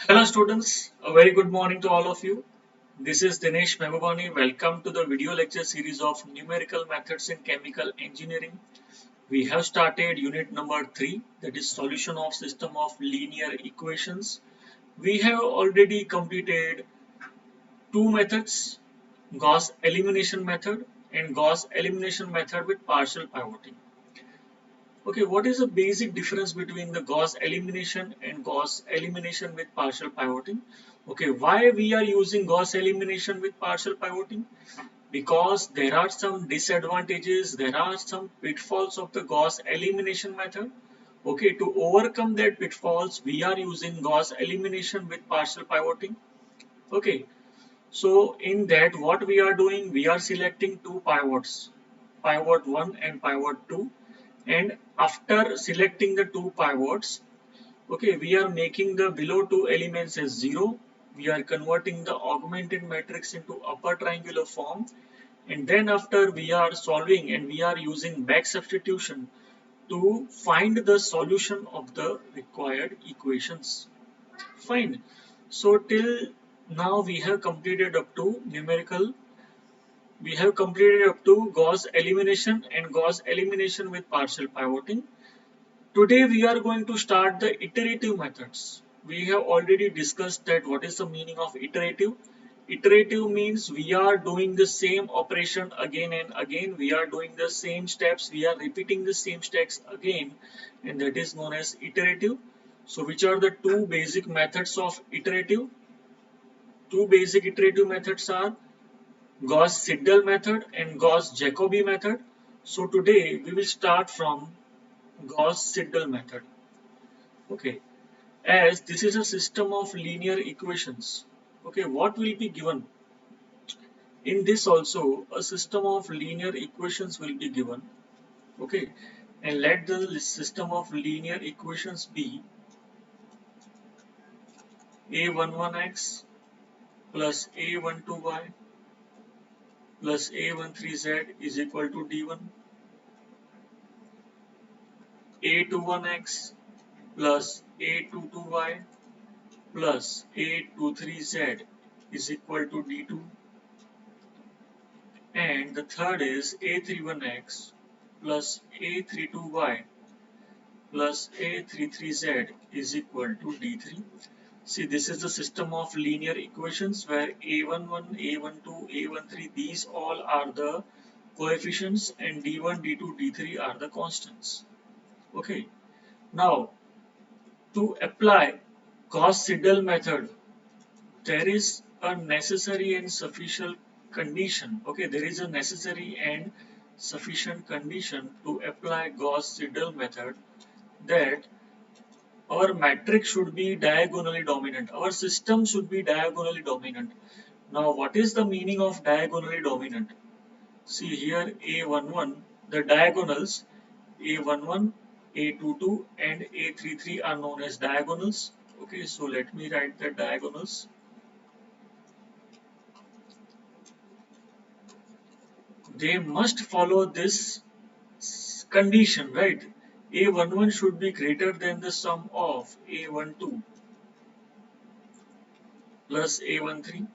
Hello students, a very good morning to all of you. This is Dinesh Mehbubani. Welcome to the video lecture series of numerical methods in chemical engineering. We have started unit number 3, that is solution of system of linear equations. We have already completed two methods, Gauss elimination method and Gauss elimination method with partial pivoting. Okay, what is the basic difference between the Gauss elimination and Gauss elimination with partial pivoting? Okay, why we are using Gauss elimination with partial pivoting? Because there are some disadvantages, there are some pitfalls of the Gauss elimination method. Okay, to overcome that pitfalls, we are using Gauss elimination with partial pivoting. Okay, so in that what we are doing, we are selecting two pivots, pivot 1 and pivot 2, and after selecting the two pivots, okay, we are making the below two elements as 0. We are converting the augmented matrix into upper triangular form, and then after we are solving and we are using back substitution to find the solution of the required equations. Fine. So till now we have completed up to numerical. We have completed up to Gauss elimination and Gauss elimination with partial pivoting. Today we are going to start the iterative methods. We have already discussed that what is the meaning of iterative. Iterative means we are doing the same operation again and again. We are doing the same steps. We are repeating the same steps again, and that is known as iterative. So which are the two basic methods of iterative? Two basic iterative methods are Gauss-Seidel method and Gauss-Jacobi method. So today we will start from Gauss-Seidel method. Okay, as this is a system of linear equations. Okay, what will be given? In this also a system of linear equations will be given. Okay, and let the system of linear equations be a11x plus a12y plus a13z is equal to d1, a21x plus a22y plus a23z is equal to d2, and the third is a31x plus a32y plus a33z is equal to d3. See, this is the system of linear equations where a11, a12, a13, these all are the coefficients, and d1, d2, d3 are the constants. Okay, now to apply Gauss-Seidel method, there is a necessary and sufficient condition. Okay, there is a necessary and sufficient condition to apply Gauss-Seidel method, that our matrix should be diagonally dominant. Our system should be diagonally dominant. Now, what is the meaning of diagonally dominant? See here, A11, the diagonals A11, A22 and A33 are known as diagonals. Okay, so let me write the diagonals. They must follow this condition, right? A11 should be greater than the sum of A12 plus A13.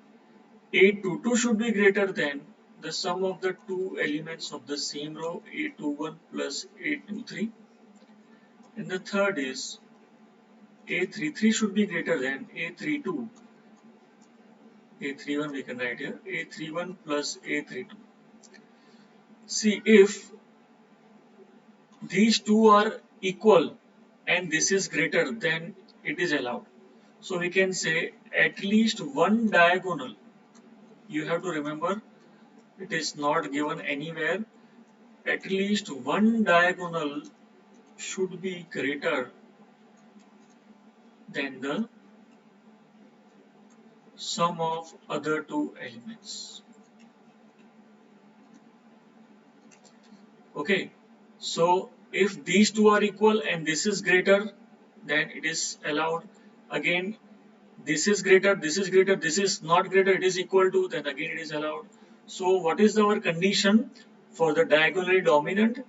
A22 should be greater than the sum of the two elements of the same row, A21 plus A23. And the third is A33 should be greater than A32. A31 we can write here, A31 plus A32. See, if these two are equal and this is greater, then it is allowed. So we can say at least one diagonal. You have to remember, it is not given anywhere. At least one diagonal should be greater than the sum of other two elements. Okay, so if these two are equal and this is greater, then it is allowed. Again, this is greater, this is greater, this is not greater, it is equal to, then again it is allowed. So what is our condition for the diagonally dominant?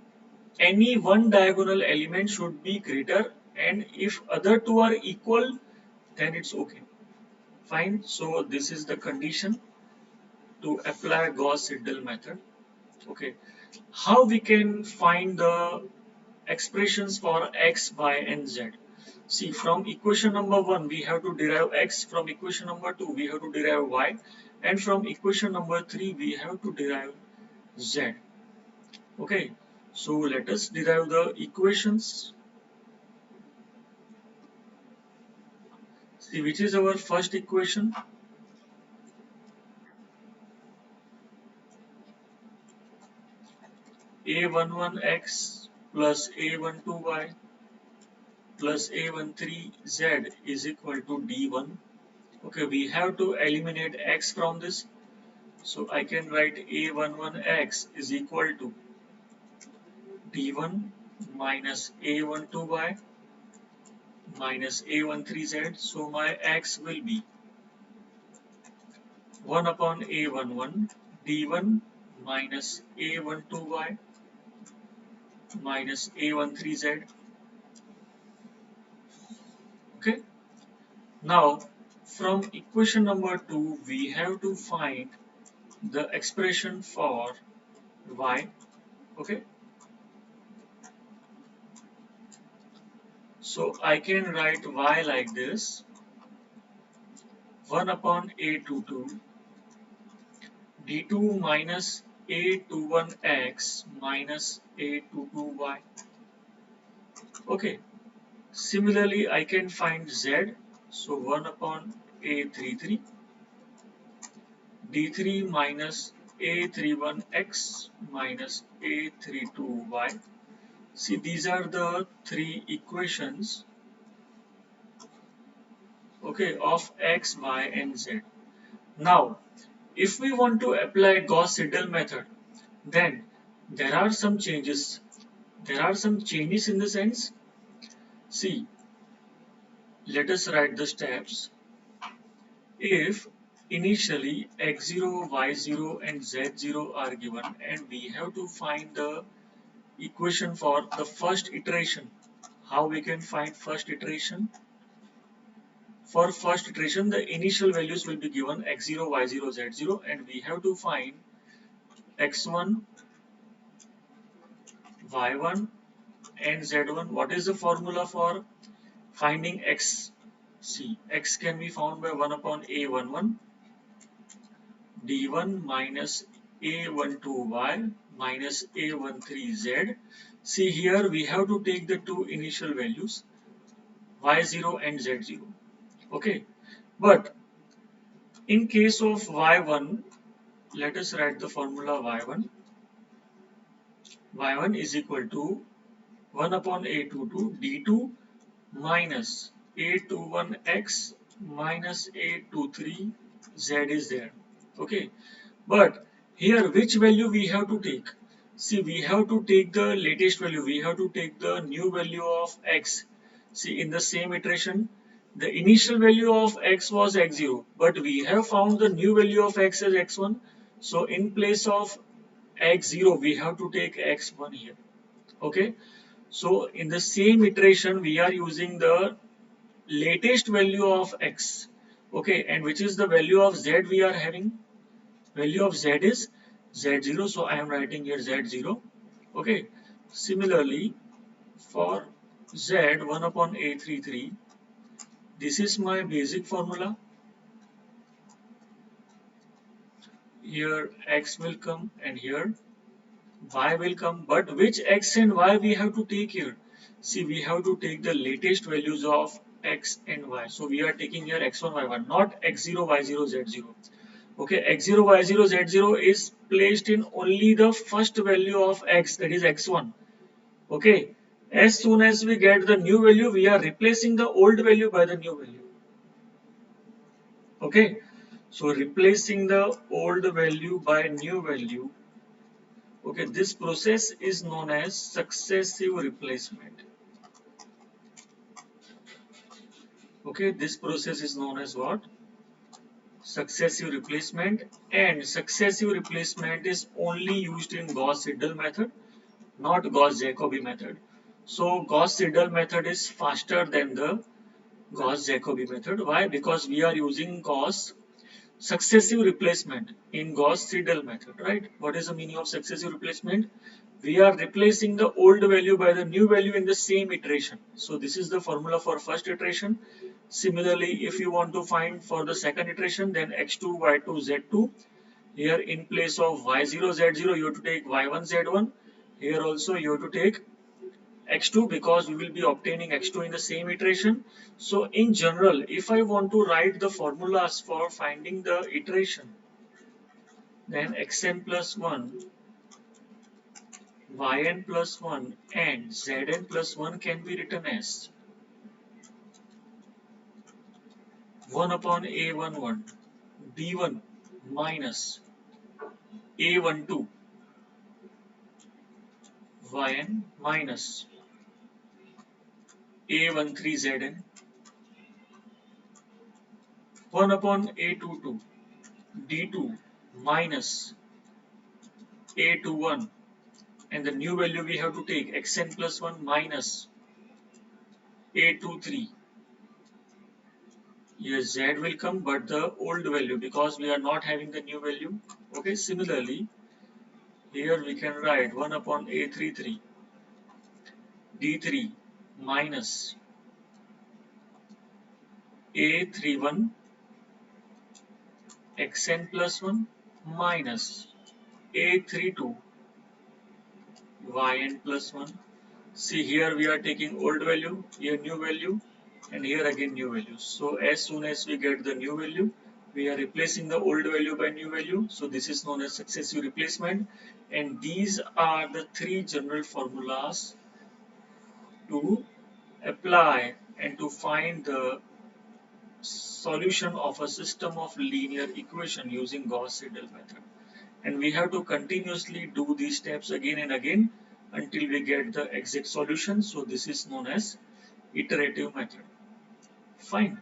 Any one diagonal element should be greater, and if other two are equal, then it's okay. Fine. So this is the condition to apply Gauss-Seidel method. Okay. How we can find the expressions for x, y, and z? See, from equation number 1, we have to derive x. From equation number 2, we have to derive y. And from equation number 3, we have to derive z. Okay. So let us derive the equations. See, which is our first equation? A11x plus A12y plus A13z is equal to D1. Okay, we have to eliminate x from this. So I can write A11x is equal to D1 minus A12y minus A13z. So my x will be 1 upon A11 D1 minus A12y minus A13z. Okay. Now from equation number 2 we have to find the expression for y. Okay. So I can write y like this: 1 upon A22 d2 minus a21x minus a22y. Okay. Similarly, I can find z. So 1 upon a33 d3 minus a31x minus a32y. See, these are the three equations, okay, of x, y, and z. Now, if we want to apply Gauss-Seidel method, then there are some changes. There are some changes in the sense. See, let us write the steps. If initially x0, y0, and z0 are given, and we have to find the equation for the first iteration. How we can find first iteration? For first iteration, the initial values will be given x0, y0, z0, and we have to find x1, y1, and z1. What is the formula for finding x? See, x can be found by 1 upon a11 d1 minus a12y minus a13z. See, here we have to take the two initial values y0 and z0. Okay, but in case of y1, let us write the formula y1. y1 is equal to 1 upon a22 d2 minus a21x minus a23z is there. Okay, but here which value we have to take? See, we have to take the latest value. We have to take the new value of x. See, in the same iteration, the initial value of x was x0, but we have found the new value of x as x1. So in place of x0, we have to take x1 here. Okay. So in the same iteration, we are using the latest value of x. Okay. And which is the value of z we are having? Value of z is z0. So I am writing here z0. Okay. Similarly, for z 1 upon a33, this is my basic formula. Here x will come and here y will come, but which x and y we have to take here? See, we have to take the latest values of x and y. So we are taking here x1, y1, not x0, y0, z0. Okay, x0, y0, z0 is placed in only the first value of x, that is x1. Okay, as soon as we get the new value, we are replacing the old value by the new value. Okay, so replacing the old value by new value. Okay, this process is known as successive replacement. Okay, this process is known as what? Successive replacement, and successive replacement is only used in Gauss-Seidel method, not Gauss-Jacobi method. So Gauss-Seidel method is faster than the Gauss-Jacobi method. Why? Because we are using Gauss successive replacement in Gauss-Seidel method, right? What is the meaning of successive replacement? We are replacing the old value by the new value in the same iteration. So this is the formula for first iteration. Similarly, if you want to find for the second iteration, then x2, y2, z2. Here in place of y0, z0, you have to take y1, z1. Here also you have to take x2 because we will be obtaining x2 in the same iteration. So in general, if I want to write the formulas for finding the iteration, then xn plus 1, yn plus 1 and zn plus 1 can be written as 1 upon a11 b1 minus a12 yn minus a13zn 1 upon a22 d2 minus a21, and the new value we have to take xn plus 1 minus a23. Yes, z will come, but the old value because we are not having the new value. Okay, similarly, here we can write 1 upon a33 d3 minus a31 xn plus 1 minus a32 yn plus 1. See, here we are taking old value, here new value, and here again new value. So as soon as we get the new value, we are replacing the old value by new value. So this is known as successive replacement, and these are the three general formulas to apply and to find the solution of a system of linear equation using Gauss-Seidel method. And we have to continuously do these steps again and again until we get the exact solution. So this is known as iterative method. Fine.